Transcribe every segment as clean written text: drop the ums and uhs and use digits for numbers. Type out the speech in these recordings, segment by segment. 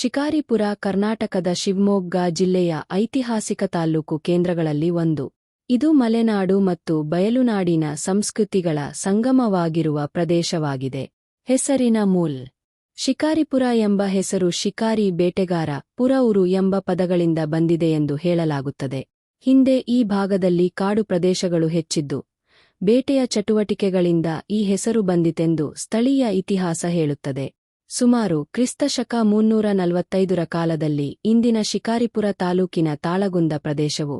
ಶಿಕಾರಿಪುರ ಕರ್ನಾಟಕದ ಶಿವಮೊಗ್ಗ ಜಿಲ್ಲೆಯ ಐತಿಹಾಸಿಕ ತಾಲ್ಲೂಕು ಕೇಂದ್ರಗಳಲ್ಲಿ ಒಂದು. ಇದು ಮಲೆನಾಡು ಮತ್ತು ಬಯಲುನಾಡಿನ ಸಂಸ್ಕೃತಿಗಳ ಸಂಗಮವಾಗಿರುವ ಪ್ರದೇಶವಾಗಿದೆ. ಹೆಸರಿನ ಮೂಲ. ಶಿಕಾರಿಪುರ ಎಂಬ ಹೆಸರು ಶಿಕಾರಿ ಬೇಟೆಗಾರ, ಪುರ ಊರು ಎಂಬ ಪದಗಳಿಂದ ಬಂದಿದೆಯೆಂದು ಹೇಳಲಾಗುತ್ತದೆ. ಹಿಂದೆ ಈ ಭಾಗದಲ್ಲಿ ಕಾಡು ಪ್ರದೇಶಗಳು ಹೆಚ್ಚಿದ್ದು, ಬೇಟೆಯ ಚಟುವಟಿಕೆಗಳಿಂದ ಈ ಹೆಸರು ಬಂದಿತೆಂದು ಸ್ಥಳೀಯ ಇತಿಹಾಸ ಹೇಳುತ್ತದೆ. ಸುಮಾರು ಕ್ರಿಸ್ತಶಕ 345ರ ಕಾಲದಲ್ಲಿ ಇಂದಿನ ಶಿಕಾರಿಪುರ ತಾಲೂಕಿನ ತಾಳಗುಂದ ಪ್ರದೇಶವು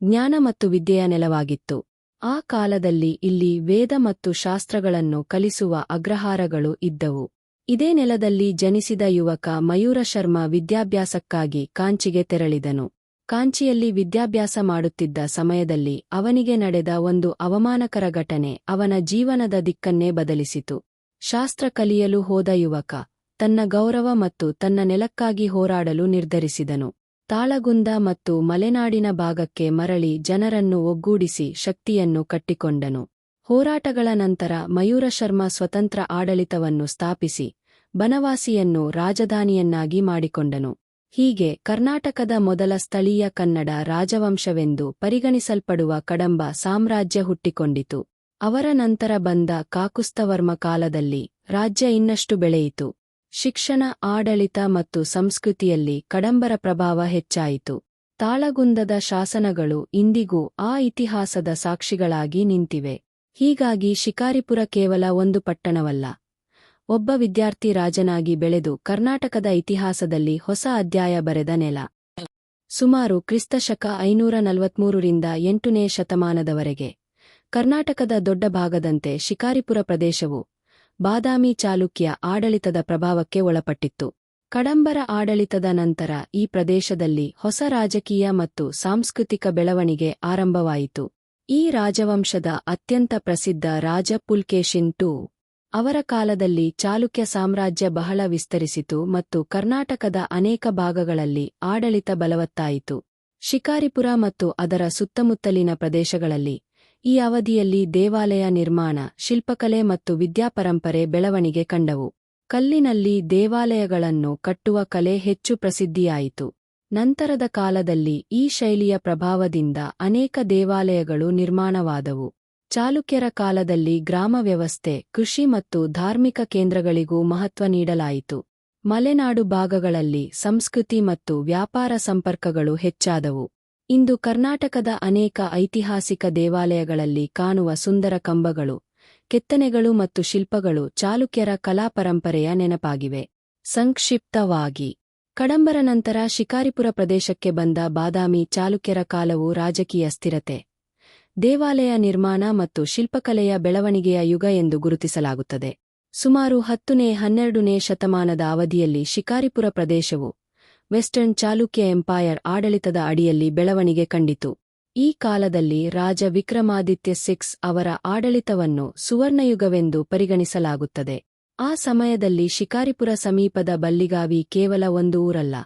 ಜ್ಞಾನ ಮತ್ತು ವಿದ್ಯೆಯ ನೆಲವಾಗಿತ್ತು. ಆ ಕಾಲದಲ್ಲಿ ಇಲ್ಲಿ ವೇದ ಮತ್ತು ಶಾಸ್ತ್ರಗಳನ್ನು ಕಲಿಸುವ ಅಗ್ರಹಾರಗಳು ಇದ್ದವು. ಇದೇ ನೆಲದಲ್ಲಿ ಜನಿಸಿದ ಯುವಕ ಮಯೂರ ಶರ್ಮ ವಿದ್ಯಾಭ್ಯಾಸಕ್ಕಾಗಿ ಕಾಂಚಿಗೆ ತೆರಳಿದನು. ಕಾಂಚಿಯಲ್ಲಿ ವಿದ್ಯಾಭ್ಯಾಸ ಮಾಡುತ್ತಿದ್ದ ಸಮಯದಲ್ಲಿ ಅವನಿಗೆ ನಡೆದ ಒಂದು ಅವಮಾನಕರ ಘಟನೆ ಅವನ ಜೀವನದ ದಿಕ್ಕನ್ನೇ ಬದಲಿಸಿತು. ಶಾಸ್ತ್ರ ಕಲಿಯಲು ಹೋದ ಯುವಕ ತನ್ನ ಗೌರವ ಮತ್ತು ತನ್ನ ನೆಲಕ್ಕಾಗಿ ಹೋರಾಡಲು ನಿರ್ಧರಿಸಿದನು. ತಾಳಗುಂದ ಮತ್ತು ಮಲೆನಾಡಿನ ಭಾಗಕ್ಕೆ ಮರಳಿ ಜನರನ್ನು ಒಗ್ಗೂಡಿಸಿ ಶಕ್ತಿಯನ್ನು ಕಟ್ಟಿಕೊಂಡನು. ಹೋರಾಟಗಳ ನಂತರ ಮಯೂರ ಶರ್ಮ ಸ್ವತಂತ್ರ ಆಡಳಿತವನ್ನು ಸ್ಥಾಪಿಸಿ ಬನವಾಸಿಯನ್ನು ರಾಜಧಾನಿಯನ್ನಾಗಿ ಮಾಡಿಕೊಂಡನು. ಹೀಗೆ ಕರ್ನಾಟಕದ ಮೊದಲ ಸ್ಥಳೀಯ ಕನ್ನಡ ರಾಜವಂಶವೆಂದು ಪರಿಗಣಿಸಲ್ಪಡುವ ಕದಂಬ ಸಾಮ್ರಾಜ್ಯ ಹುಟ್ಟಿಕೊಂಡಿತು. ಅವರ ನಂತರ ಬಂದ ಕಾಕುಸ್ಥವರ್ಮ ಕಾಲದಲ್ಲಿ ರಾಜ್ಯ ಇನ್ನಷ್ಟು ಬೆಳೆಯಿತು. ಶಿಕ್ಷಣ, ಆಡಳಿತ ಮತ್ತು ಸಂಸ್ಕೃತಿಯಲ್ಲಿ ಕಡಂಬರ ಪ್ರಭಾವ ಹೆಚ್ಚಾಯಿತು. ತಾಳಗುಂದದ ಶಾಸನಗಳು ಇಂದಿಗೂ ಆ ಇತಿಹಾಸದ ಸಾಕ್ಷಿಗಳಾಗಿ ನಿಂತಿವೆ. ಹೀಗಾಗಿ ಶಿಕಾರಿಪುರ ಕೇವಲ ಒಂದು ಪಟ್ಟಣವಲ್ಲ, ಒಬ್ಬ ವಿದ್ಯಾರ್ಥಿ ರಾಜನಾಗಿ ಬೆಳೆದು ಕರ್ನಾಟಕದ ಇತಿಹಾಸದಲ್ಲಿ ಹೊಸ ಅಧ್ಯಾಯ ಬರೆದ ನೆಲ. ಸುಮಾರು ಕ್ರಿಸ್ತಶಕ 543ರಿಂದ 8ನೇ ಶತಮಾನದವರೆಗೆ ಕರ್ನಾಟಕದ ದೊಡ್ಡ ಭಾಗದಂತೆ ಶಿಕಾರಿಪುರ ಪ್ರದೇಶವು ಬಾದಾಮಿ ಚಾಲುಕ್ಯ ಆಡಳಿತದ ಪ್ರಭಾವಕ್ಕೆ ಒಳಪಟ್ಟಿತ್ತು. ಕಡಂಬರ ಆಡಳಿತದ ನಂತರ ಈ ಪ್ರದೇಶದಲ್ಲಿ ಹೊಸ ರಾಜಕೀಯ ಮತ್ತು ಸಾಂಸ್ಕೃತಿಕ ಬೆಳವಣಿಗೆ ಆರಂಭವಾಯಿತು. ಈ ರಾಜವಂಶದ ಅತ್ಯಂತ ಪ್ರಸಿದ್ಧ ರಾಜ ಪುಲ್ಕೇಶಿನ್ II ಅವರ ಕಾಲದಲ್ಲಿ ಚಾಲುಕ್ಯ ಸಾಮ್ರಾಜ್ಯ ಬಹಳ ವಿಸ್ತರಿಸಿತು ಮತ್ತು ಕರ್ನಾಟಕದ ಅನೇಕ ಭಾಗಗಳಲ್ಲಿ ಆಡಳಿತ ಬಲವತ್ತಾಯಿತು. ಶಿಕಾರಿಪುರ ಮತ್ತು ಅದರ ಸುತ್ತಮುತ್ತಲಿನ ಪ್ರದೇಶಗಳಲ್ಲಿ ಈ ಅವಧಿಯಲ್ಲಿ ದೇವಾಲಯ ನಿರ್ಮಾಣ, ಶಿಲ್ಪಕಲೆ ಮತ್ತು ವಿದ್ಯಾಪರಂಪರೆ ಬೆಳವಣಿಗೆ ಕಂಡವು. ಕಲ್ಲಿನಲ್ಲಿ ದೇವಾಲಯಗಳನ್ನು ಕಟ್ಟುವ ಕಲೆ ಹೆಚ್ಚು ಪ್ರಸಿದ್ಧಿಯಾಯಿತು. ನಂತರದ ಕಾಲದಲ್ಲಿ ಈ ಶೈಲಿಯ ಪ್ರಭಾವದಿಂದ ಅನೇಕ ದೇವಾಲಯಗಳು ನಿರ್ಮಾಣವಾದವು. ಚಾಲುಕ್ಯರ ಕಾಲದಲ್ಲಿ ಗ್ರಾಮ ವ್ಯವಸ್ಥೆ, ಕೃಷಿ ಮತ್ತು ಧಾರ್ಮಿಕ ಕೇಂದ್ರಗಳಿಗೂ ಮಹತ್ವ ನೀಡಲಾಯಿತು. ಮಲೆನಾಡು ಭಾಗಗಳಲ್ಲಿ ಸಂಸ್ಕೃತಿ ಮತ್ತು ವ್ಯಾಪಾರ ಸಂಪರ್ಕಗಳು ಹೆಚ್ಚಾದವು. ಇಂದು ಕರ್ನಾಟಕದ ಅನೇಕ ಐತಿಹಾಸಿಕ ದೇವಾಲಯಗಳಲ್ಲಿ ಕಾಣುವ ಸುಂದರ ಕಂಬಗಳು, ಕೆತ್ತನೆಗಳು ಮತ್ತು ಶಿಲ್ಪಗಳು ಚಾಲುಕ್ಯರ ಕಲಾಪರಂಪರೆಯ ನೆನಪಾಗಿವೆ. ಸಂಕ್ಷಿಪ್ತವಾಗಿ, ಕಡಂಬರ ನಂತರ ಶಿಕಾರಿಪುರ ಪ್ರದೇಶಕ್ಕೆ ಬಂದ ಬಾದಾಮಿ ಚಾಲುಕ್ಯರ ಕಾಲವು ರಾಜಕೀಯ ಸ್ಥಿರತೆ, ದೇವಾಲಯ ನಿರ್ಮಾಣ ಮತ್ತು ಶಿಲ್ಪಕಲೆಯ ಬೆಳವಣಿಗೆಯ ಯುಗ ಎಂದು ಗುರುತಿಸಲಾಗುತ್ತದೆ. ಸುಮಾರು 10ನೇ–12ನೇ ಶತಮಾನದ ಅವಧಿಯಲ್ಲಿ ಶಿಕಾರಿಪುರ ಪ್ರದೇಶವು ವೆಸ್ಟರ್ನ್ ಚಾಲುಕ್ಯ ಎಂಪೈರ್ ಆಡಳಿತದ ಅಡಿಯಲ್ಲಿ ಬೆಳವಣಿಗೆ ಕಂಡಿತು. ಈ ಕಾಲದಲ್ಲಿ ರಾಜ ವಿಕ್ರಮಾದಿತ್ಯ VI ಅವರ ಆಡಳಿತವನ್ನು ಸುವರ್ಣಯುಗವೆಂದು ಪರಿಗಣಿಸಲಾಗುತ್ತದೆ. ಆ ಸಮಯದಲ್ಲಿ ಶಿಕಾರಿಪುರ ಸಮೀಪದ ಬಳ್ಳಿಗಾವಿ ಕೇವಲ ಒಂದು ಊರಲ್ಲ,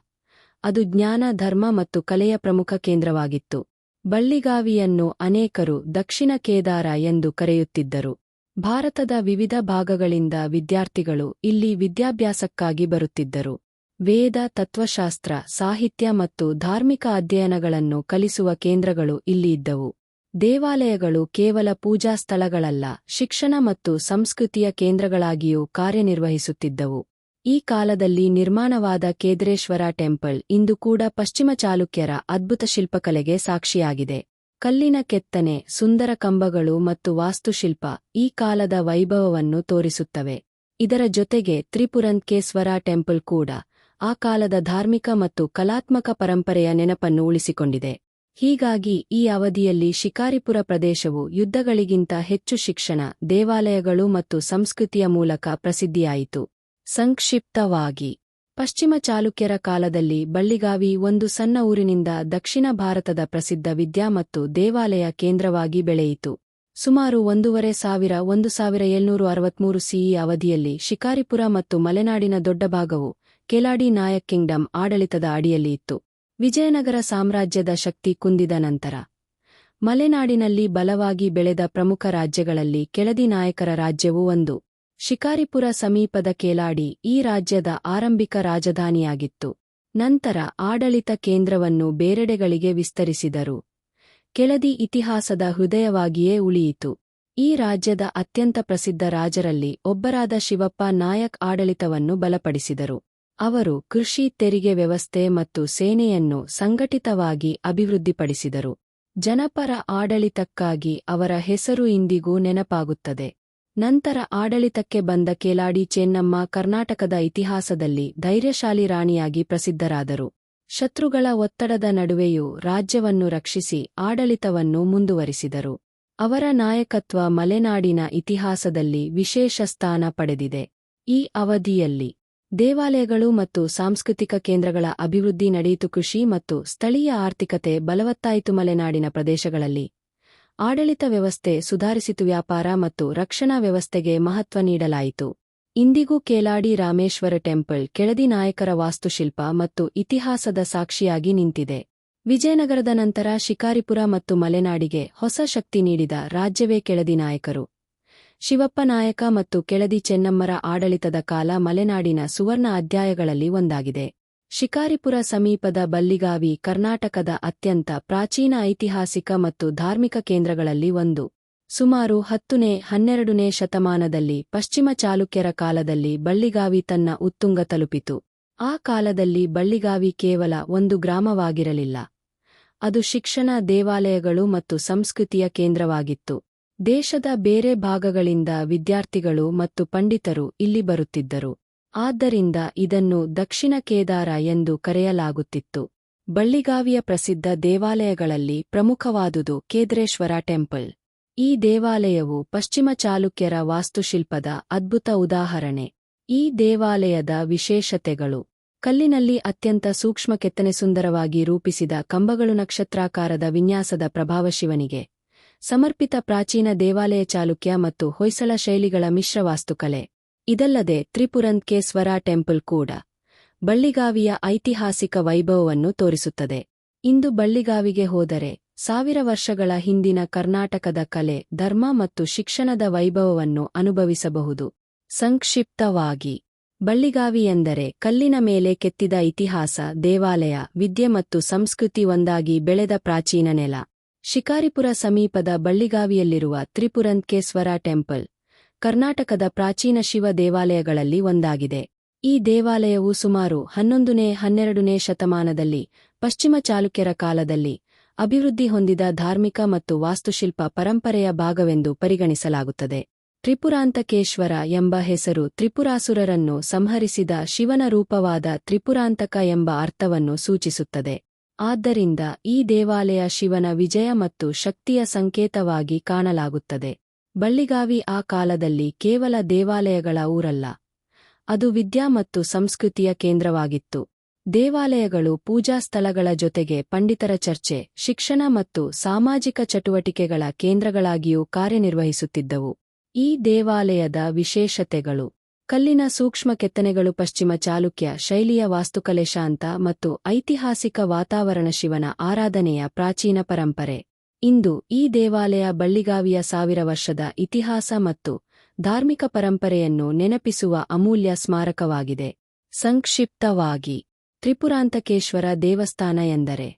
ಅದು ಜ್ಞಾನ, ಧರ್ಮ ಮತ್ತು ಕಲೆಯ ಪ್ರಮುಖ ಕೇಂದ್ರವಾಗಿತ್ತು. ಬಳ್ಳಿಗಾವಿಯನ್ನು ಅನೇಕರು ದಕ್ಷಿಣ ಕೇದಾರ ಎಂದು ಕರೆಯುತ್ತಿದ್ದರು. ಭಾರತದ ವಿವಿಧ ಭಾಗಗಳಿಂದ ವಿದ್ಯಾರ್ಥಿಗಳು ಇಲ್ಲಿ ವಿದ್ಯಾಭ್ಯಾಸಕ್ಕಾಗಿ ಬರುತ್ತಿದ್ದರು. ವೇದ, ತತ್ವಶಾಸ್ತ್ರ, ಸಾಹಿತ್ಯ ಮತ್ತು ಧಾರ್ಮಿಕ ಅಧ್ಯಯನಗಳನ್ನು ಕಲಿಸುವ ಕೇಂದ್ರಗಳು ಇಲ್ಲಿ ಇದ್ದವು. ದೇವಾಲಯಗಳು ಕೇವಲ ಪೂಜಾ ಸ್ಥಳಗಳಲ್ಲ, ಶಿಕ್ಷಣ ಮತ್ತು ಸಂಸ್ಕೃತಿಯ ಕೇಂದ್ರಗಳಾಗಿಯೂ ಕಾರ್ಯನಿರ್ವಹಿಸುತ್ತಿದ್ದವು. ಈ ಕಾಲದಲ್ಲಿ ನಿರ್ಮಾಣವಾದ ಕೇದಾರೇಶ್ವರ ಟೆಂಪಲ್ ಇಂದು ಕೂಡ ಪಶ್ಚಿಮ ಚಾಲುಕ್ಯರ ಅದ್ಭುತ ಶಿಲ್ಪಕಲೆಗೆ ಸಾಕ್ಷಿಯಾಗಿದೆ. ಕಲ್ಲಿನ ಕೆತ್ತನೆ, ಸುಂದರ ಕಂಬಗಳು ಮತ್ತು ವಾಸ್ತುಶಿಲ್ಪ ಈ ಕಾಲದ ವೈಭವವನ್ನು ತೋರಿಸುತ್ತವೆ. ಇದರ ಜೊತೆಗೆ ತ್ರಿಪುರಂದ್ಕೇಶ್ವರ ಟೆಂಪಲ್ ಕೂಡ ಆ ಕಾಲದ ಧಾರ್ಮಿಕ ಮತ್ತು ಕಲಾತ್ಮಕ ಪರಂಪರೆಯ ನೆನಪನ್ನು ಉಳಿಸಿಕೊಂಡಿದೆ. ಹೀಗಾಗಿ ಈ ಅವಧಿಯಲ್ಲಿ ಶಿಕಾರಿಪುರ ಪ್ರದೇಶವು ಯುದ್ಧಗಳಿಗಿಂತ ಹೆಚ್ಚು ಶಿಕ್ಷಣ, ದೇವಾಲಯಗಳು ಮತ್ತು ಸಂಸ್ಕೃತಿಯ ಮೂಲಕ ಪ್ರಸಿದ್ಧಿಯಾಯಿತು. ಸಂಕ್ಷಿಪ್ತವಾಗಿ, ಪಶ್ಚಿಮ ಚಾಲುಕ್ಯರ ಕಾಲದಲ್ಲಿ ಬಳ್ಳಿಗಾವಿ ಒಂದು ಸಣ್ಣ ಊರಿನಿಂದ ದಕ್ಷಿಣ ಭಾರತದ ಪ್ರಸಿದ್ಧ ವಿದ್ಯಾ ಮತ್ತು ದೇವಾಲಯ ಕೇಂದ್ರವಾಗಿ ಬೆಳೆಯಿತು. ಸುಮಾರು 1763 CE ಅವಧಿಯಲ್ಲಿ ಶಿಕಾರಿಪುರ ಮತ್ತು ಮಲೆನಾಡಿನ ದೊಡ್ಡ ಭಾಗವು ಕೆಲಾಡಿ ನಾಯಕ್ ಕಿಂಗ್ಡಮ್ ಆಡಳಿತದ ಅಡಿಯಲ್ಲಿ ಇತ್ತು. ವಿಜಯನಗರ ಸಾಮ್ರಾಜ್ಯದ ಶಕ್ತಿ ಕುಂದಿದ ನಂತರ ಮಲೆನಾಡಿನಲ್ಲಿ ಬಲವಾಗಿ ಬೆಳೆದ ಪ್ರಮುಖ ರಾಜ್ಯಗಳಲ್ಲಿ ಕೆಳದಿ ನಾಯಕರ ರಾಜ್ಯವೂ ಒಂದು. ಶಿಕಾರಿಪುರ ಸಮೀಪದ ಕೇಲಾಡಿ ಈ ರಾಜ್ಯದ ಆರಂಭಿಕ ರಾಜಧಾನಿಯಾಗಿತ್ತು. ನಂತರ ಆಡಳಿತ ಕೇಂದ್ರವನ್ನು ಬೇರೆಡೆಗಳಿಗೆ ವಿಸ್ತರಿಸಿದರು. ಕೆಳದಿ ಇತಿಹಾಸದ ಹೃದಯವಾಗಿಯೇ ಉಳಿಯಿತು. ಈ ರಾಜ್ಯದ ಅತ್ಯಂತ ಪ್ರಸಿದ್ಧ ರಾಜರಲ್ಲಿ ಒಬ್ಬರಾದ ಶಿವಪ್ಪ ನಾಯಕ್ ಆಡಳಿತವನ್ನು ಬಲಪಡಿಸಿದರು. ಅವರು ಕೃಷಿ, ತೆರಿಗೆ ವ್ಯವಸ್ಥೆ ಮತ್ತು ಸೇನೆಯನ್ನು ಸಂಘಟಿತವಾಗಿ ಅಭಿವೃದ್ಧಿಪಡಿಸಿದರು. ಜನಪರ ಆಡಳಿತಕ್ಕಾಗಿ ಅವರ ಹೆಸರು ಇಂದಿಗೂ ನೆನಪಾಗುತ್ತದೆ. ನಂತರ ಆಡಳಿತಕ್ಕೆ ಬಂದ ಕೇಲಾಡಿ ಚೆನ್ನಮ್ಮ ಕರ್ನಾಟಕದ ಇತಿಹಾಸದಲ್ಲಿ ಧೈರ್ಯಶಾಲಿ ರಾಣಿಯಾಗಿ ಪ್ರಸಿದ್ಧರಾದರು. ಶತ್ರುಗಳ ಒತ್ತಡದ ನಡುವೆಯೂ ರಾಜ್ಯವನ್ನು ರಕ್ಷಿಸಿ ಆಡಳಿತವನ್ನು ಮುಂದುವರಿಸಿದರು. ಅವರ ನಾಯಕತ್ವ ಮಲೆನಾಡಿನ ಇತಿಹಾಸದಲ್ಲಿ ವಿಶೇಷ ಸ್ಥಾನ ಪಡೆದಿದೆ. ಈ ಅವಧಿಯಲ್ಲಿ ದೇವಾಲಯಗಳು ಮತ್ತು ಸಾಂಸ್ಕೃತಿಕ ಕೇಂದ್ರಗಳ ಅಭಿವೃದ್ಧಿ ನಡೆಯಿತು. ಕೃಷಿ ಮತ್ತು ಸ್ಥಳೀಯ ಆರ್ಥಿಕತೆ ಬಲವತ್ತಾಯಿತು. ಮಲೆನಾಡಿನ ಪ್ರದೇಶಗಳಲ್ಲಿ ಆಡಳಿತ ವ್ಯವಸ್ಥೆ ಸುಧಾರಿಸಿತು. ವ್ಯಾಪಾರ ಮತ್ತು ರಕ್ಷಣಾ ವ್ಯವಸ್ಥೆಗೆ ಮಹತ್ವ ನೀಡಲಾಯಿತು. ಇಂದಿಗೂ ಕೇಲಾಡಿ ರಾಮೇಶ್ವರ ಟೆಂಪಲ್ ಕೆಳದಿ ನಾಯಕರ ವಾಸ್ತುಶಿಲ್ಪ ಮತ್ತು ಇತಿಹಾಸದ ಸಾಕ್ಷಿಯಾಗಿ ನಿಂತಿದೆ. ವಿಜಯನಗರದ ನಂತರ ಶಿಕಾರಿಪುರ ಮತ್ತು ಮಲೆನಾಡಿಗೆ ಹೊಸ ಶಕ್ತಿ ನೀಡಿದ ರಾಜ್ಯವೇ ಕೆಳದಿ ನಾಯಕರು. ಶಿವಪ್ಪ ನಾಯಕ ಮತ್ತು ಕೆಳದಿ ಚೆನ್ನಮ್ಮರ ಆಡಳಿತದ ಕಾಲ ಮಲೆನಾಡಿನ ಸುವರ್ಣ ಅಧ್ಯಾಯಗಳಲ್ಲಿ ಒಂದಾಗಿದೆ. ಶಿಕಾರಿಪುರ ಸಮೀಪದ ಬಳ್ಳಿಗಾವಿ ಕರ್ನಾಟಕದ ಅತ್ಯಂತ ಪ್ರಾಚೀನ ಐತಿಹಾಸಿಕ ಮತ್ತು ಧಾರ್ಮಿಕ ಕೇಂದ್ರಗಳಲ್ಲಿ ಒಂದು. ಸುಮಾರು 10ನೇ, 12ನೇ ಶತಮಾನದಲ್ಲಿ ಪಶ್ಚಿಮ ಚಾಲುಕ್ಯರ ಕಾಲದಲ್ಲಿ ಬಳ್ಳಿಗಾವಿ ತನ್ನ ಉತ್ತುಂಗ ತಲುಪಿತು. ಆ ಕಾಲದಲ್ಲಿ ಬಳ್ಳಿಗಾವಿ ಕೇವಲ ಒಂದು ಗ್ರಾಮವಾಗಿರಲಿಲ್ಲ. ಅದು ಶಿಕ್ಷಣ, ದೇವಾಲಯಗಳು ಮತ್ತು ಸಂಸ್ಕೃತಿಯ ಕೇಂದ್ರವಾಗಿತ್ತು. ದೇಶದ ಬೇರೆ ಭಾಗಗಳಿಂದ ವಿದ್ಯಾರ್ಥಿಗಳು ಮತ್ತು ಪಂಡಿತರು ಇಲ್ಲಿ ಬರುತ್ತಿದ್ದರು. ಆದ್ದರಿಂದ ಇದನ್ನು ದಕ್ಷಿಣ ಕೇದಾರ ಎಂದು ಕರೆಯಲಾಗುತ್ತಿತ್ತು. ಬಳ್ಳಿಗಾವಿಯ ಪ್ರಸಿದ್ಧ ದೇವಾಲಯಗಳಲ್ಲಿ ಪ್ರಮುಖವಾದುದು ಕೇದಾರೇಶ್ವರ ಟೆಂಪಲ್. ಈ ದೇವಾಲಯವು ಪಶ್ಚಿಮ ಚಾಲುಕ್ಯರ ವಾಸ್ತುಶಿಲ್ಪದ ಅದ್ಭುತ ಉದಾಹರಣೆ. ಈ ದೇವಾಲಯದ ವಿಶೇಷತೆಗಳು: ಕಲ್ಲಿನಲ್ಲಿ ಅತ್ಯಂತ ಸೂಕ್ಷ್ಮ ಕೆತ್ತನೆ, ಸುಂದರವಾಗಿ ರೂಪಿಸಿದ ಕಂಬಗಳು, ನಕ್ಷತ್ರಾಕಾರದ ವಿನ್ಯಾಸದ ಪ್ರಭಾವ, ಶಿವನಿಗೆ ಸಮರ್ಪಿತ ಪ್ರಾಚೀನ ದೇವಾಲಯ, ಚಾಲುಕ್ಯ ಮತ್ತು ಹೊಯ್ಸಳ ಶೈಲಿಗಳ ಮಿಶ್ರ ವಾಸ್ತುಕಲೆ. ಇದಲ್ಲದೆ ತ್ರಿಪುರಂತಕೇಶ್ವರ ಟೆಂಪಲ್ ಕೂಡ ಬಳ್ಳಿಗಾವಿಯ ಐತಿಹಾಸಿಕ ವೈಭವವನ್ನು ತೋರಿಸುತ್ತದೆ. ಇಂದು ಬಳ್ಳಿಗಾವಿಗೆ ಹೋದರೆ 1000 ವರ್ಷಗಳ ಹಿಂದಿನ ಕರ್ನಾಟಕದ ಕಲೆ, ಧರ್ಮ ಮತ್ತು ಶಿಕ್ಷಣದ ವೈಭವವನ್ನು ಅನುಭವಿಸಬಹುದು. ಸಂಕ್ಷಿಪ್ತವಾಗಿ, ಬಳ್ಳಿಗಾವಿ ಎಂದರೆ ಕಲ್ಲಿನ ಮೇಲೆ ಕೆತ್ತಿದ ಇತಿಹಾಸ, ದೇವಾಲಯ, ವಿದ್ಯೆ ಮತ್ತು ಸಂಸ್ಕೃತಿ ಒಂದಾಗಿ ಬೆಳೆದ ಪ್ರಾಚೀನ ನೆಲ. ಶಿಕಾರಿಪುರ ಸಮೀಪದ ಬಳ್ಳಿಗಾವಿಯಲ್ಲಿರುವ ತ್ರಿಪುರಂತಕೇಶ್ವರ ಟೆಂಪಲ್ ಕರ್ನಾಟಕದ ಪ್ರಾಚೀನ ಶಿವ ದೇವಾಲಯಗಳಲ್ಲಿ ಒಂದಾಗಿದೆ. ಈ ದೇವಾಲಯವು ಸುಮಾರು 11ನೇ, 12ನೇ ಶತಮಾನದಲ್ಲಿ ಪಶ್ಚಿಮ ಚಾಲುಕ್ಯರ ಕಾಲದಲ್ಲಿ ಅಭಿವೃದ್ಧಿ ಹೊಂದಿದ ಧಾರ್ಮಿಕ ಮತ್ತು ವಾಸ್ತುಶಿಲ್ಪ ಪರಂಪರೆಯ ಭಾಗವೆಂದು ಪರಿಗಣಿಸಲಾಗುತ್ತದೆ. ತ್ರಿಪುರಾಂತಕೇಶ್ವರ ಎಂಬ ಹೆಸರು ತ್ರಿಪುರಾಸುರರನ್ನು ಸಂಹರಿಸಿದ ಶಿವನ ರೂಪವಾದ ತ್ರಿಪುರಾಂತಕ ಎಂಬ ಅರ್ಥವನ್ನು ಸೂಚಿಸುತ್ತದೆ. ಆದ್ದರಿಂದ ಈ ದೇವಾಲಯ ಶಿವನ ವಿಜಯ ಮತ್ತು ಶಕ್ತಿಯ ಸಂಕೇತವಾಗಿ ಕಾಣಲಾಗುತ್ತದೆ. ಬಳ್ಳಿಗಾವಿ ಆ ಕಾಲದಲ್ಲಿ ಕೇವಲ ದೇವಾಲಯಗಳ ಊರಲ್ಲ, ಅದು ವಿದ್ಯಾ ಮತ್ತು ಸಂಸ್ಕೃತಿಯ ಕೇಂದ್ರವಾಗಿತ್ತು. ದೇವಾಲಯಗಳು ಪೂಜಾ ಸ್ಥಳಗಳ ಜೊತೆಗೆ ಪಂಡಿತರ ಚರ್ಚೆ, ಶಿಕ್ಷಣ ಮತ್ತು ಸಾಮಾಜಿಕ ಚಟುವಟಿಕೆಗಳ ಕೇಂದ್ರಗಳಾಗಿಯೂ ಕಾರ್ಯನಿರ್ವಹಿಸುತ್ತಿದ್ದವು. ಈ ದೇವಾಲಯದ ವಿಶೇಷತೆಗಳು: ಕಲ್ಲಿನ ಸೂಕ್ಷ್ಮ ಕೆತ್ತನೆಗಳು, ಪಶ್ಚಿಮ ಚಾಲುಕ್ಯ ಶೈಲಿಯ ವಾಸ್ತುಕಲೆ, ಶಾಂತ ಮತ್ತು ಐತಿಹಾಸಿಕ ವಾತಾವರಣ, ಶಿವನ ಆರಾಧನೆಯ ಪ್ರಾಚೀನ ಪರಂಪರೆ. ಇಂದು ಈ ದೇವಾಲಯ ಬಳ್ಳಿಗಾವಿಯ 1000 ವರ್ಷದ ಇತಿಹಾಸ ಮತ್ತು ಧಾರ್ಮಿಕ ಪರಂಪರೆಯನ್ನು ನೆನಪಿಸುವ ಅಮೂಲ್ಯ ಸ್ಮಾರಕವಾಗಿದೆ. ಸಂಕ್ಷಿಪ್ತವಾಗಿ, ತ್ರಿಪುರಾಂತಕೇಶ್ವರ ದೇವಸ್ಥಾನ ಎಂದರೆ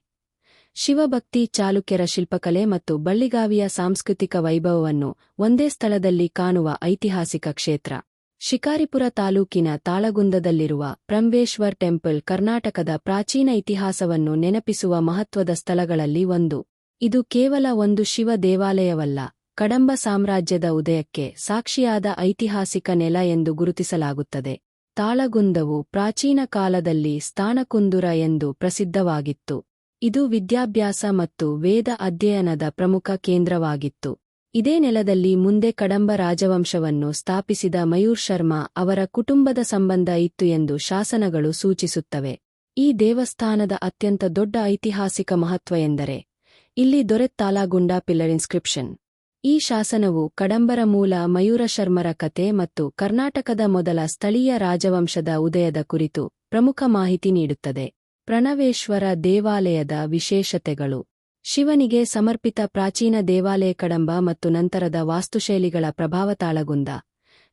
ಶಿವಭಕ್ತಿ, ಚಾಲುಕ್ಯರ ಶಿಲ್ಪಕಲೆ ಮತ್ತು ಬಳ್ಳಿಗಾವಿಯ ಸಾಂಸ್ಕೃತಿಕ ವೈಭವವನ್ನು ಒಂದೇ ಸ್ಥಳದಲ್ಲಿ ಕಾಣುವ ಐತಿಹಾಸಿಕ ಕ್ಷೇತ್ರ. ಶಿಕಾರಿಪುರ ತಾಲೂಕಿನ ತಾಳಗುಂದದಲ್ಲಿರುವ ಬ್ರಹ್ಮೇಶ್ವರ್ ಟೆಂಪಲ್ ಕರ್ನಾಟಕದ ಪ್ರಾಚೀನ ಇತಿಹಾಸವನ್ನು ನೆನಪಿಸುವ ಮಹತ್ವದ ಸ್ಥಳಗಳಲ್ಲಿ ಒಂದು. ಇದು ಕೇವಲ ಒಂದು ಶಿವ ದೇವಾಲಯವಲ್ಲ, ಕದಂಬ ಸಾಮ್ರಾಜ್ಯದ ಉದಯಕ್ಕೆ ಸಾಕ್ಷಿಯಾದ ಐತಿಹಾಸಿಕ ನೆಲ ಎಂದು ಗುರುತಿಸಲಾಗುತ್ತದೆ. ತಾಳಗುಂದವು ಪ್ರಾಚೀನ ಕಾಲದಲ್ಲಿ ಸ್ಥಾನಕುಂದುರ ಎಂದು ಪ್ರಸಿದ್ಧವಾಗಿತ್ತು. ಇದು ವಿದ್ಯಾಭ್ಯಾಸ ಮತ್ತು ವೇದ ಅಧ್ಯಯನದ ಪ್ರಮುಖ ಕೇಂದ್ರವಾಗಿತ್ತು. ಇದೇ ನೆಲದಲ್ಲಿ ಮುಂದೆ ಕದಂಬ ರಾಜವಂಶವನ್ನು ಸ್ಥಾಪಿಸಿದ ಮಯೂರ್ ಶರ್ಮಾ ಅವರ ಕುಟುಂಬದ ಸಂಬಂಧ ಇತ್ತು ಎಂದು ಶಾಸನಗಳು ಸೂಚಿಸುತ್ತವೆ. ಈ ದೇವಸ್ಥಾನದ ಅತ್ಯಂತ ದೊಡ್ಡ ಐತಿಹಾಸಿಕ ಮಹತ್ವ ಎಂದರೆ ಇಲ್ಲಿ ದೊರೆತ ತಾಳಗುಂದ ಪಿಲ್ಲರ್ ಇನ್ಸ್ಕ್ರಿಪ್ಷನ್. ಈ ಶಾಸನವು ಕದಂಬರ ಮೂಲ ಮಯೂರ ಶರ್ಮರ ಕತೆ ಮತ್ತು ಕರ್ನಾಟಕದ ಮೊದಲ ಸ್ಥಳೀಯ ರಾಜವಂಶದ ಉದಯದ ಕುರಿತು ಪ್ರಮುಖ ಮಾಹಿತಿ ನೀಡುತ್ತದೆ. ಪ್ರಣವೇಶ್ವರ ದೇವಾಲಯದ ವಿಶೇಷತೆಗಳು: ಶಿವನಿಗೆ ಸಮರ್ಪಿತ ಪ್ರಾಚೀನ ದೇವಾಲಯ, ಕದಂಬ ಮತ್ತು ನಂತರದ ವಾಸ್ತುಶೈಲಿಗಳ ಪ್ರಭಾವ. ತಾಳಗುಂದ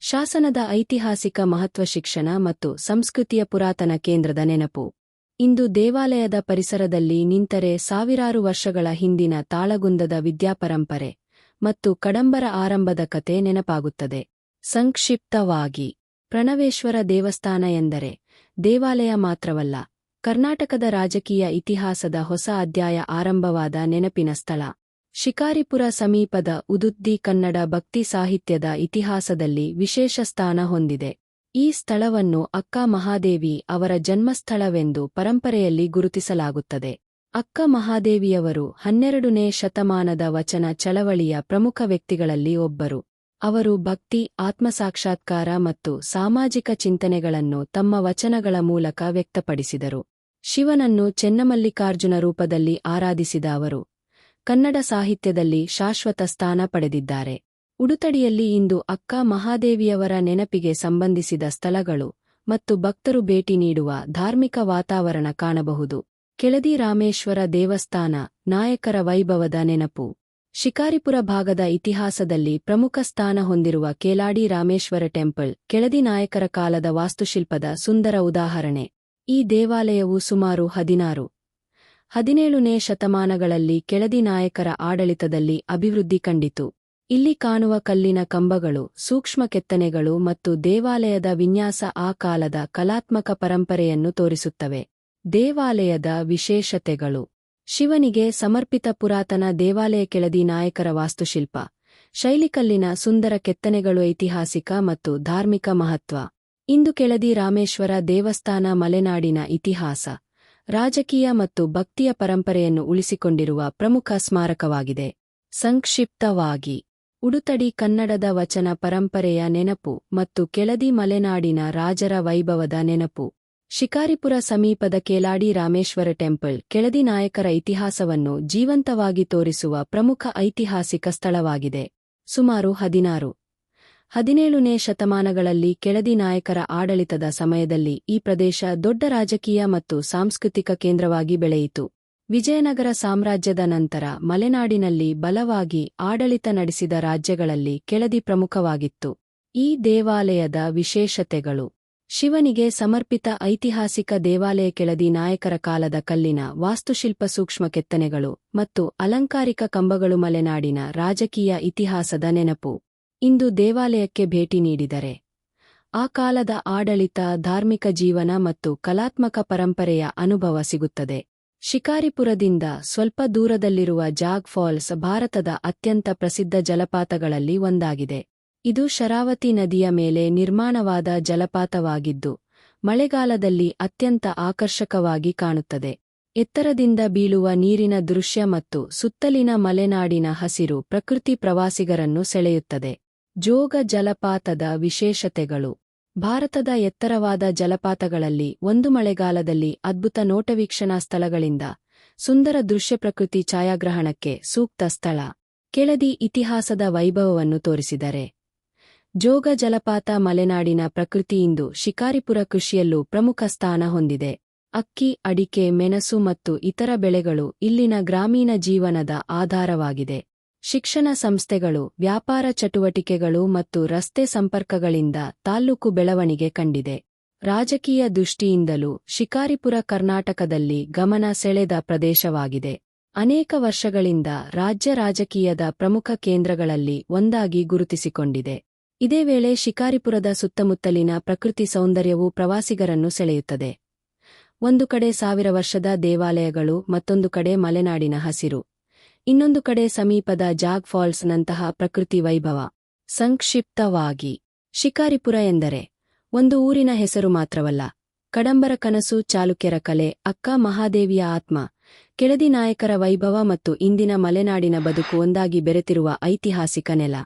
ಶಾಸನದ ಐತಿಹಾಸಿಕ ಮಹತ್ವ ಶಿಕ್ಷಣ ಮತ್ತು ಸಂಸ್ಕೃತಿಯ ಪುರಾತನ ಕೇಂದ್ರದ ನೆನಪು. ಇಂದು ದೇವಾಲಯದ ಪರಿಸರದಲ್ಲಿ ನಿಂತರೆ ಸಾವಿರಾರು ವರ್ಷಗಳ ಹಿಂದಿನ ತಾಳಗುಂದದ ವಿದ್ಯಾಪರಂಪರೆ ಮತ್ತು ಕಡಂಬರ ಆರಂಭದ ಕತೆ ನೆನಪಾಗುತ್ತದೆ. ಸಂಕ್ಷಿಪ್ತವಾಗಿ, ಪ್ರಣವೇಶ್ವರ ದೇವಸ್ಥಾನ ಎಂದರೆ ದೇವಾಲಯ ಮಾತ್ರವಲ್ಲ, ಕರ್ನಾಟಕದ ರಾಜಕೀಯ ಇತಿಹಾಸದ ಹೊಸ ಅಧ್ಯಾಯ ಆರಂಭವಾದ ನೆನಪಿನ ಸ್ಥಳ. ಶಿಕಾರಿಪುರ ಸಮೀಪದ ಉದುದ್ದಿ ಕನ್ನಡ ಭಕ್ತಿ ಸಾಹಿತ್ಯದ ಇತಿಹಾಸದಲ್ಲಿ ವಿಶೇಷ ಸ್ಥಾನ ಹೊಂದಿದೆ. ಈ ಸ್ಥಳವನ್ನು ಅಕ್ಕ ಮಹಾದೇವಿ ಅವರ ಜನ್ಮಸ್ಥಳವೆಂದು ಪರಂಪರೆಯಲ್ಲಿ ಗುರುತಿಸಲಾಗುತ್ತದೆ. ಅಕ್ಕ ಮಹಾದೇವಿಯವರು 12ನೇ ಶತಮಾನದ ವಚನ ಚಳವಳಿಯ ಪ್ರಮುಖ ವ್ಯಕ್ತಿಗಳಲ್ಲಿ ಒಬ್ಬರು. ಅವರು ಭಕ್ತಿ, ಆತ್ಮಸಾಕ್ಷಾತ್ಕಾರ ಮತ್ತು ಸಾಮಾಜಿಕ ಚಿಂತನೆಗಳನ್ನು ತಮ್ಮ ವಚನಗಳ ಮೂಲಕ ವ್ಯಕ್ತಪಡಿಸಿದರು. ಶಿವನನ್ನು ಚೆನ್ನಮಲ್ಲಿಕಾರ್ಜುನ ರೂಪದಲ್ಲಿ ಆರಾಧಿಸಿದ ಅವರು ಕನ್ನಡ ಸಾಹಿತ್ಯದಲ್ಲಿ ಶಾಶ್ವತ ಸ್ಥಾನ ಪಡೆದಿದ್ದಾರೆ. ಉಡುತಡಿಯಲ್ಲಿ ಇಂದು ಅಕ್ಕ ಮಹಾದೇವಿಯವರ ನೆನಪಿಗೆ ಸಂಬಂಧಿಸಿದ ಸ್ಥಳಗಳು ಮತ್ತು ಭಕ್ತರು ಭೇಟಿ ನೀಡುವ ಧಾರ್ಮಿಕ ವಾತಾವರಣ ಕಾಣಬಹುದು. ಕೆಳದಿ ರಾಮೇಶ್ವರ ದೇವಸ್ಥಾನ, ನಾಯಕರ ವೈಭವದ ನೆನಪು. ಶಿಕಾರಿಪುರ ಭಾಗದ ಇತಿಹಾಸದಲ್ಲಿ ಪ್ರಮುಖ ಸ್ಥಾನ ಹೊಂದಿರುವ ಕೇಲಾಡಿ ರಾಮೇಶ್ವರ ಟೆಂಪಲ್, ಕೆಳದಿ ನಾಯಕರ ಕಾಲದ ವಾಸ್ತುಶಿಲ್ಪದ ಸುಂದರ ಉದಾಹರಣೆ. ಈ ದೇವಾಲಯವು ಸುಮಾರು 16-17ನೇ ಶತಮಾನಗಳಲ್ಲಿ ಕೆಳದಿ ನಾಯಕರ ಆಡಳಿತದಲ್ಲಿ ಅಭಿವೃದ್ಧಿ ಕಂಡಿತು. ಇಲ್ಲಿ ಕಾಣುವ ಕಲ್ಲಿನ ಕಂಬಗಳು, ಸೂಕ್ಷ್ಮ ಕೆತ್ತನೆಗಳು ಮತ್ತು ದೇವಾಲಯದ ವಿನ್ಯಾಸ ಆ ಕಾಲದ ಕಲಾತ್ಮಕ ಪರಂಪರೆಯನ್ನು ತೋರಿಸುತ್ತವೆ. ದೇವಾಲಯದ ವಿಶೇಷತೆಗಳು. ಶಿವನಿಗೆ ಸಮರ್ಪಿತ ಪುರಾತನ ದೇವಾಲಯ. ಕೆಳದಿ ನಾಯಕರ ವಾಸ್ತುಶಿಲ್ಪ ಶೈಲಿಕಲ್ಲಿನ ಸುಂದರ ಕೆತ್ತನೆಗಳು ಐತಿಹಾಸಿಕ ಮತ್ತು ಧಾರ್ಮಿಕ ಮಹತ್ವ. ಇಂದು ಕೆಳದಿ ರಾಮೇಶ್ವರ ದೇವಸ್ಥಾನ ಮಲೆನಾಡಿನ ಇತಿಹಾಸ, ರಾಜಕೀಯ ಮತ್ತು ಭಕ್ತಿಯ ಪರಂಪರೆಯನ್ನು ಉಳಿಸಿಕೊಂಡಿರುವ ಪ್ರಮುಖ ಸ್ಮಾರಕವಾಗಿದೆ. ಸಂಕ್ಷಿಪ್ತವಾಗಿ, ಉಡುತಡಿ ಕನ್ನಡದ ವಚನ ಪರಂಪರೆಯ ನೆನಪು ಮತ್ತು ಕೆಳದಿ ಮಲೆನಾಡಿನ ರಾಜರ ವೈಭವದ ನೆನಪು. ಶಿಕಾರಿಪುರ ಸಮೀಪದ ಕೇಲಾಡಿ ರಾಮೇಶ್ವರ ಟೆಂಪಲ್, ಕೆಳದಿ ನಾಯಕರ ಇತಿಹಾಸವನ್ನು ಜೀವಂತವಾಗಿ ತೋರಿಸುವ ಪ್ರಮುಖ ಐತಿಹಾಸಿಕ ಸ್ಥಳವಾಗಿದೆ. ಸುಮಾರು 16-17ನೇ ಶತಮಾನಗಳಲ್ಲಿ ಕೆಳದಿ ನಾಯಕರ ಆಡಳಿತದ ಸಮಯದಲ್ಲಿ ಈ ಪ್ರದೇಶ ದೊಡ್ಡ ರಾಜಕೀಯ ಮತ್ತು ಸಾಂಸ್ಕೃತಿಕ ಕೇಂದ್ರವಾಗಿ ಬೆಳೆಯಿತು. ವಿಜಯನಗರ ಸಾಮ್ರಾಜ್ಯದ ನಂತರ ಮಲೆನಾಡಿನಲ್ಲಿ ಬಲವಾಗಿ ಆಡಳಿತ ನಡೆಸಿದ ರಾಜ್ಯಗಳಲ್ಲಿ ಕೆಳದಿ ಪ್ರಮುಖವಾಗಿತ್ತು. ಈ ದೇವಾಲಯದ ವಿಶೇಷತೆಗಳು. ಶಿವನಿಗೆ ಸಮರ್ಪಿತ ಐತಿಹಾಸಿಕ ದೇವಾಲಯ. ಕೆಳದಿ ನಾಯಕರ ಕಾಲದ ಕಲ್ಲಿನ ವಾಸ್ತುಶಿಲ್ಪ, ಸೂಕ್ಷ್ಮ ಕೆತ್ತನೆಗಳು ಮತ್ತು ಅಲಂಕಾರಿಕ ಕಂಬಗಳು ಮಲೆನಾಡಿನ ರಾಜಕೀಯ ಇತಿಹಾಸದ ನೆನಪು. ಇಂದು ದೇವಾಲಯಕ್ಕೆ ಭೇಟಿ ನೀಡಿದರೆ ಆ ಕಾಲದ ಆಡಳಿತ, ಧಾರ್ಮಿಕ ಜೀವನ ಮತ್ತು ಕಲಾತ್ಮಕ ಪರಂಪರೆಯ ಅನುಭವ ಸಿಗುತ್ತದೆ. ಶಿಕಾರಿಪುರದಿಂದ ಸ್ವಲ್ಪ ದೂರದಲ್ಲಿರುವ ಜಾಗ್ ಫಾಲ್ಸ್ ಭಾರತದ ಅತ್ಯಂತ ಪ್ರಸಿದ್ಧ ಜಲಪಾತಗಳಲ್ಲಿ ಒಂದಾಗಿದೆ. ಇದು ಶರಾವತಿ ನದಿಯ ಮೇಲೆ ನಿರ್ಮಾಣವಾದ ಜಲಪಾತವಾಗಿದ್ದು, ಮಳೆಗಾಲದಲ್ಲಿ ಅತ್ಯಂತ ಆಕರ್ಷಕವಾಗಿ ಕಾಣುತ್ತದೆ. ಎತ್ತರದಿಂದ ಬೀಳುವ ನೀರಿನ ದೃಶ್ಯ ಮತ್ತು ಸುತ್ತಲಿನ ಮಲೆನಾಡಿನ ಹಸಿರು ಪ್ರಕೃತಿ ಪ್ರವಾಸಿಗರನ್ನು ಸೆಳೆಯುತ್ತದೆ. ಜೋಗ ಜಲಪಾತದ ವಿಶೇಷತೆಗಳು. ಭಾರತದ ಎತ್ತರವಾದ ಜಲಪಾತಗಳಲ್ಲಿ ಒಂದು. ಮಳೆಗಾಲದಲ್ಲಿ ಅದ್ಭುತ ನೋಟವೀಕ್ಷಣಾ ಸ್ಥಳಗಳಿಂದ ಸುಂದರ ದೃಶ್ಯ, ಪ್ರಕೃತಿ ಛಾಯಾಗ್ರಹಣಕ್ಕೆ ಸೂಕ್ತ ಸ್ಥಳ. ಕೆಳದಿ ಇತಿಹಾಸದ ವೈಭವವನ್ನು ತೋರಿಸಿದರೆ ಜೋಗ ಜಲಪಾತ. ಮಲೆನಾಡಿನ ಪ್ರಕೃತಿ ಇಂದು ಶಿಕಾರಿಪುರ ಕೃಷಿಯಲ್ಲೂ ಪ್ರಮುಖ ಸ್ಥಾನ ಹೊಂದಿದೆ. ಅಕ್ಕಿ, ಅಡಿಕೆ, ಮೆಣಸು ಮತ್ತು ಇತರ ಬೆಳೆಗಳು ಇಲ್ಲಿನ ಗ್ರಾಮೀಣ ಜೀವನದ ಆಧಾರವಾಗಿದೆ. ಶಿಕ್ಷಣ ಸಂಸ್ಥೆಗಳು, ವ್ಯಾಪಾರ ಚಟುವಟಿಕೆಗಳು ಮತ್ತು ರಸ್ತೆ ಸಂಪರ್ಕಗಳಿಂದ ತಾಲ್ಲೂಕು ಬೆಳವಣಿಗೆ ಕಂಡಿದೆ. ರಾಜಕೀಯ ದೃಷ್ಟಿಯಿಂದಲೂ ಶಿಕಾರಿಪುರ ಕರ್ನಾಟಕದಲ್ಲಿ ಗಮನ ಸೆಳೆದ ಪ್ರದೇಶವಾಗಿದೆ. ಅನೇಕ ವರ್ಷಗಳಿಂದ ರಾಜ್ಯ ರಾಜಕೀಯದ ಪ್ರಮುಖ ಕೇಂದ್ರಗಳಲ್ಲಿ ಒಂದಾಗಿ ಗುರುತಿಸಿಕೊಂಡಿದೆ. ಇದೇ ವೇಳೆ ಶಿಕಾರಿಪುರದ ಸುತ್ತಮುತ್ತಲಿನ ಪ್ರಕೃತಿ ಸೌಂದರ್ಯವು ಪ್ರವಾಸಿಗರನ್ನು ಸೆಳೆಯುತ್ತದೆ. ಒಂದು ಕಡೆ 1000 ವರ್ಷದ ದೇವಾಲಯಗಳು, ಮತ್ತೊಂದು ಕಡೆ ಮಲೆನಾಡಿನ ಹಸಿರು, ಇನ್ನೊಂದು ಕಡೆ ಸಮೀಪದ ಜಾಗ್ ಫಾಲ್ಸ್ನಂತಹ ಪ್ರಕೃತಿ ವೈಭವ. ಸಂಕ್ಷಿಪ್ತವಾಗಿ, ಶಿಕಾರಿಪುರ ಎಂದರೆ ಒಂದು ಊರಿನ ಹೆಸರು ಮಾತ್ರವಲ್ಲ, ಕಡಂಬರ ಕನಸು, ಚಾಲುಕ್ಯರ ಕಲೆ, ಅಕ್ಕ ಮಹಾದೇವಿಯ ಆತ್ಮ, ಕೆಳದಿ ನಾಯಕರ ವೈಭವ ಮತ್ತು ಇಂದಿನ ಮಲೆನಾಡಿನ ಬದುಕು ಒಂದಾಗಿ ಬೆರೆತಿರುವ ಐತಿಹಾಸಿಕ ನೆಲ.